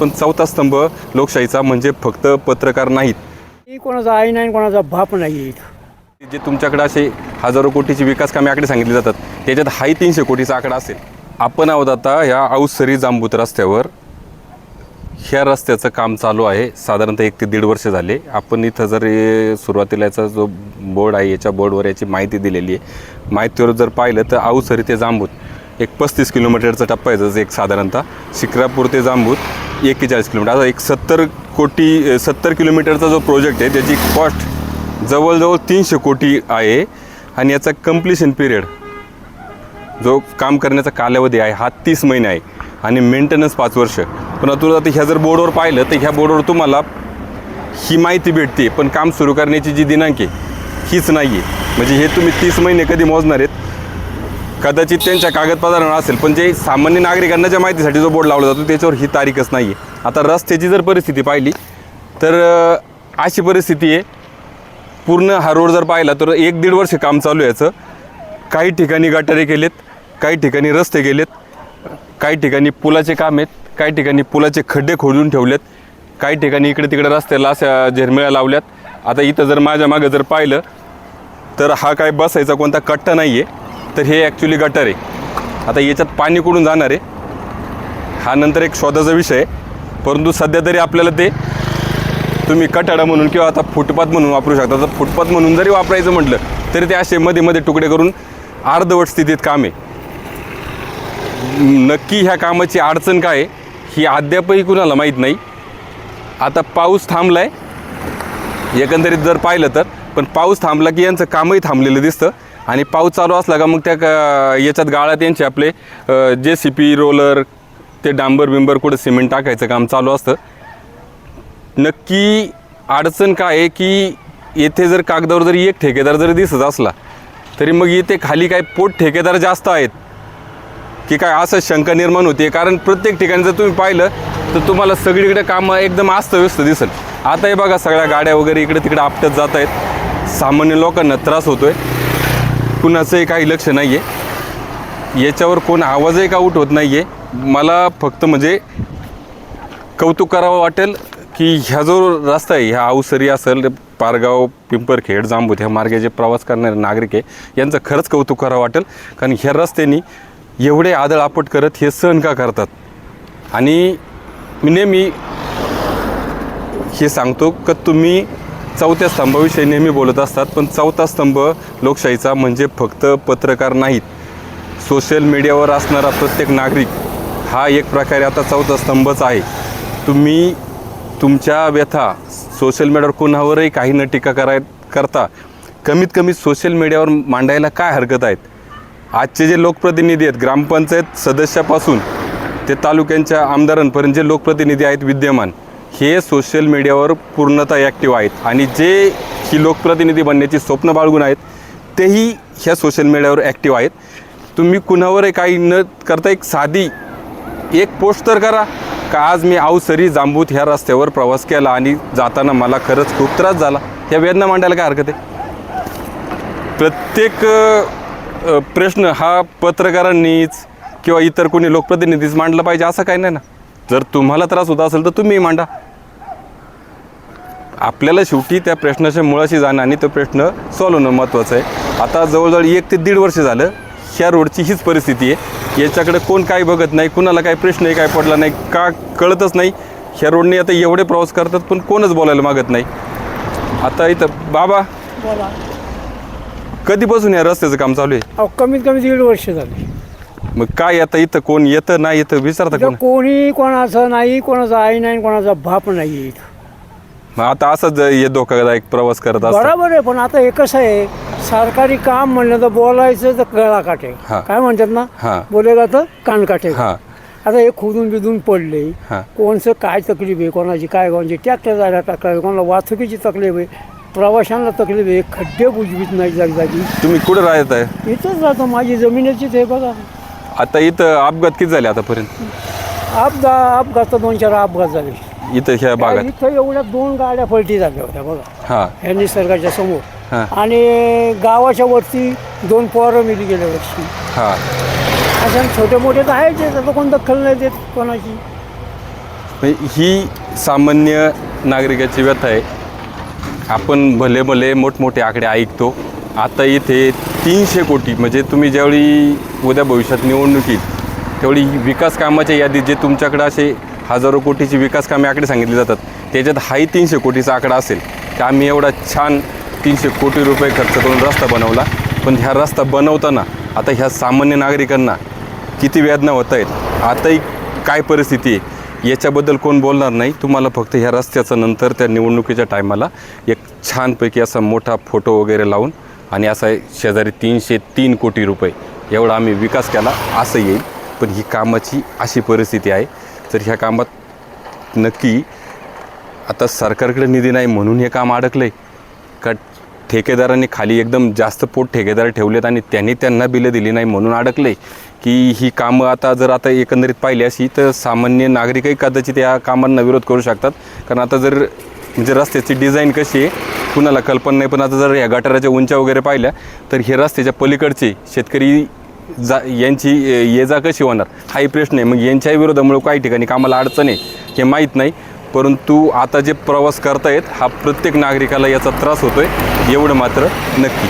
पण चौथा स्तंभ लोकशाहीचा म्हणजे फक्त पत्रकार नाहीत, कोणाचा आई नाही, कोणाचा बाप नाही. जे तुमच्याकडे असे हजारो कोटीची विकास कामे आकडे सांगितले जातात त्याच्यात हाही 300 कोटीचा आकडा असेल. आपण आहोत आता ह्या औसरी जांबूत रस्त्यावर. ह्या रस्त्याचं काम चालू आहे साधारणतः 1 ते 1.5 वर्ष झाले. आपण इथं जर सुरुवातीला याचा जो बोर्ड आहे याच्या बोर्डवर याची माहिती दिलेली आहे. माहितीवर जर पाहिलं तर औसरी ते जांबूत एक 35 किलोमीटरचा टप्पा आहे. जसं एक साधारणतः शिक्रापूर ते जांबूत 41 किलोमीटर. आता एक 70 किलोमीटरचा जो प्रोजेक्ट आहे त्याची कॉस्ट जवळजवळ 300 कोटी आहे. आणि याचा कम्प्लिशन पिरियड जो काम करण्याचा कालावधी आहे हा 30 महिने आहे आणि मेंटेनन्स 5 वर्ष. पण आता ह्या जर बोर्डवर पाहिलं तर ह्या बोर्डवर तुम्हाला ही माहिती भेटते, पण काम सुरू करण्याची जी दिनांक आहे हीच नाही आहे. म्हणजे हे तुम्ही 30 महिने कधी मोजणार आहेत? कदाचित त्यांच्या कागदपत्रांवर असेल, पण जे सामान्य नागरिकांना ज्या माहितीसाठी जो बोर्ड लावला जातो त्याच्यावर ही तारीखच नाही आहे. आता रस्त्याची जर परिस्थिती पाहिली तर अशी परिस्थिती आहे. पूर्ण हा रोड जर पाहिला तर 1-1.5 वर्ष काम चालू आहे याचं. काही ठिकाणी गटारे केलेत, काही ठिकाणी रस्ते केलेत, काही ठिकाणी पुलाचे काम आहेत, काही ठिकाणी पुलाचे खड्डे खोदून ठेवलेत, काही ठिकाणी इकडे तिकडे रस्त्याला अशा झिरमिळ्या लावल्यात. आता इथं जर माझ्या मागं जर पाहिलं तर हा काय बसायचा कोणता कट्टा नाही आहे, तर हे ॲक्च्युली गटर आहे. आता याच्यात पाणी कुठून जाणार आहे हा नंतर एक शोधाचा विषय आहे. परंतु सध्या तरी आपल्याला ते तुम्ही कटाडा म्हणून किंवा आता फुटपाथ म्हणून वापरू शकता. तर फुटपाथ म्हणून जरी वापरायचं म्हटलं तरी ते असे मध्ये मध्ये तुकडे करून अर्धवट स्थितीत काम आहे. नक्की ह्या कामाची अडचण काय आहे ही अद्यापही कुणाला माहीत नाही. आता पाऊस थांबला आहे एकंदरीत जर पाहिलं तर, पण पाऊस थांबला की यांचं कामही थांबलेलं दिसतं. आणि पाऊस चालू असला का मग त्या याच्यात गाळ्यात यांचे आपले JCP रोलर ते डांबर बिंबर कुठं सिमेंट टाकायचं काम चालू असतं. नक्की अडचण काय आहे की येथे जर कागदावर जरी एक ठेकेदार जरी दिसत असला तरी मग इथे खाली काय पोट ठेकेदार जास्त आहेत की काय असं शंका निर्माण होते. कारण प्रत्येक ठिकाणी जर तुम्ही पाहिलं तर तुम्हाला सगळीकडे कामं एकदम अस्तव्यस्त दिसेल. आता हे बघा सगळ्या गाड्या वगैरे इकडे तिकडे आपटत जात आहेत. सामान्य लोकांना त्रास होतो आहे, कुणाचंही काही लक्ष नाही आहे. याच्यावर कोण आवाजही का उठवत नाही आहे. मला फक्त म्हणजे कौतुक करावं वाटेल की ह्या जो रस्ता आहे ह्या औसरी असेल पारगाव पिंपरखेड जांबूत ह्या मार्गे जे प्रवास करणारे नागरिक आहे यांचं खरंच कौतुक करावं वाटेल. कारण ह्या रस्त्याने एवढे आदळ आपट करत हे सहन का करतात. आणि मी नेहमी हे सांगतो की तुम्ही चौथ्या स्तंभाविषयी नेहमी बोलत असतात, पण चौथा स्तंभ लोकशाहीचा म्हणजे फक्त पत्रकार नाहीत. सोशल मीडियावर असणारा प्रत्येक नागरिक हा एक प्रकारे आता चौथा स्तंभच आहे. तुम्ही तुमच्या व्यथा सोशल मीडियावर कोणावरही काही न टीका करता कमीत कमी सोशल मीडियावर मांडायला काय हरकत आहेत. आजचे जे लोकप्रतिनिधी आहेत ग्रामपंचायत सदस्यापासून ते तालुक्यांच्या आमदारांपर्यंत जे लोकप्रतिनिधी आहेत विद्यमान हे सोशल मीडियावर पूर्णतः ॲक्टिव्ह आहेत. आणि जे ही लोकप्रतिनिधी बनण्याची स्वप्न बाळगून आहेत तेही ह्या सोशल मीडियावर ॲक्टिव्ह आहेत. तुम्ही कुणावरही काही न करता एक साधी एक पोस्ट तर करा का आज मी औसरी जांबूत ह्या रस्त्यावर प्रवास केला आणि जाताना मला खरंच खूप त्रास झाला. ह्या वेदना मांडायला काय हरकत आहे? प्रत्येक प्रश्न हा पत्रकारांनीच किंवा इतर कोणी लोकप्रतिनिधीच मांडला पाहिजे असं काही नाही ना. जर तुम्हाला त्रास होत असेल तर तुम्ही मांडा. आपल्याला शेवटी त्या प्रश्नाच्या मुळाशी जाणं आणि तो प्रश्न सॉल्व्ह होणं महत्त्वाचं आहे. आता जवळजवळ 1 ते 1.5 वर्ष झालं ह्या रोडची हीच परिस्थिती आहे. याच्याकडे कोण काय बघत नाही, कुणाला काही प्रश्नही काय पडला नाही का कळतच नाही. ह्या रोडने आता एवढे प्रवास करतात पण कोणच बोलायला मागत नाही. आता इथं बाबा बोला, कधीपासून या रस्त्याचं काम चालू आहे? कमीत कमी 1.5 वर्ष झाले. मग काय आता इथं कोण येतं नाही येतं विचारता कोण? कोणी कोणाचं नाही, कोणाचा आई नाही, कोणाचा बाप नाही. मग आता असंच हे धोकादायक प्रवास करत असतात. बरोबर आहे, पण आता हे कसं आहे सरकारी काम म्हणलं तर बोलायचं तर गळा काटे, काय म्हणतात ना, बोलेगा तर कान काटे. आता हे खोदून बिदून पडले, कोणचं काय तकलीफ आहे, कोणाची काय, कोणाची ट्रॅक्टर जायला तक्रार, कोणाला वाहतुकीची तकलीफ आहे, प्रवाशांना तकलीफ आहे, खड्डे बुजवीत नाही जागी. तुम्ही कुठं राहत आहे? इथंच राहतो, माझी जमिनीचीच आहे बघा. आता इथं अपघात किती झाले आतापर्यंत? अपघात 2-4 अपघात झाले इथं ह्या भागात. इथं एवढ्या 2 गाड्या पलटी झाल्या होत्या बघा ह्या निसर्गाच्या समोर. आणि गावाच्या वरती 2 पोरं मिली गेल्या वर्षी. अशा छोटे मोठे तर आहेच, त्याचं कोण दखल नाही देत कोणाची. ही सामान्य नागरिकाची व्यथा आहे. आपण भले भले मोठमोठे आकडे ऐकतो. आता इथे 300 कोटी म्हणजे तुम्ही ज्यावेळी उद्या भविष्यात निवडणूक येईल त्यावेळी विकास कामाच्या यादीत जे तुमच्याकडे असे हजारो कोटीची विकास कामे आकडे सांगितले जातात त्याच्यात हाही 300 कोटीचा आकडा असेल की आम्ही एवढा छान 300 कोटी रुपये खर्च करून रस्ता बनवला. पण ह्या रस्ता बनवताना आता ह्या सामान्य नागरिकांना किती वेदना होत आहेत, आताही काय परिस्थिती आहे याच्याबद्दल कोण बोलणार नाही. तुम्हाला फक्त ह्या रस्त्याचं नंतर त्या निवडणुकीच्या टायमाला एक छानपैकी असा मोठा फोटो वगैरे लावून आणि असा शेजारी 303 कोटी रुपये एवढा आम्ही विकास केला असं येईल. पण ही कामाची अशी परिस्थिती आहे. तर ह्या कामात नक्की आता सरकारकडे निधी नाही म्हणून हे काम अडकलं आहे का ठेकेदारांनी खाली एकदम जास्त पोट ठेकेदार ठेवलेत आणि त्यांना बिलं दिली नाही म्हणून अडकले की ही कामं आता एकंदरीत पाहिली अशी तर सामान्य नागरिकही कदाचित या कामांना विरोध करू शकतात. कारण आता जर म्हणजे रस्त्याची डिझाईन कशी आहे कुणाला कल्पना नाही. पण आता जर या गटाराच्या उंच्या वगैरे पाहिल्या तर हे रस्त्याच्या पलीकडचे शेतकरी यांची ये जा कशी होणार हाही प्रश्न आहे. मग यांच्याही विरोधामुळे काही ठिकाणी कामाला अडचण आहे हे माहीत नाही. परंतु आता जे प्रवास करतायत हा प्रत्येक नागरिकाला याचा त्रास होतो आहे एवढं मात्र नक्की.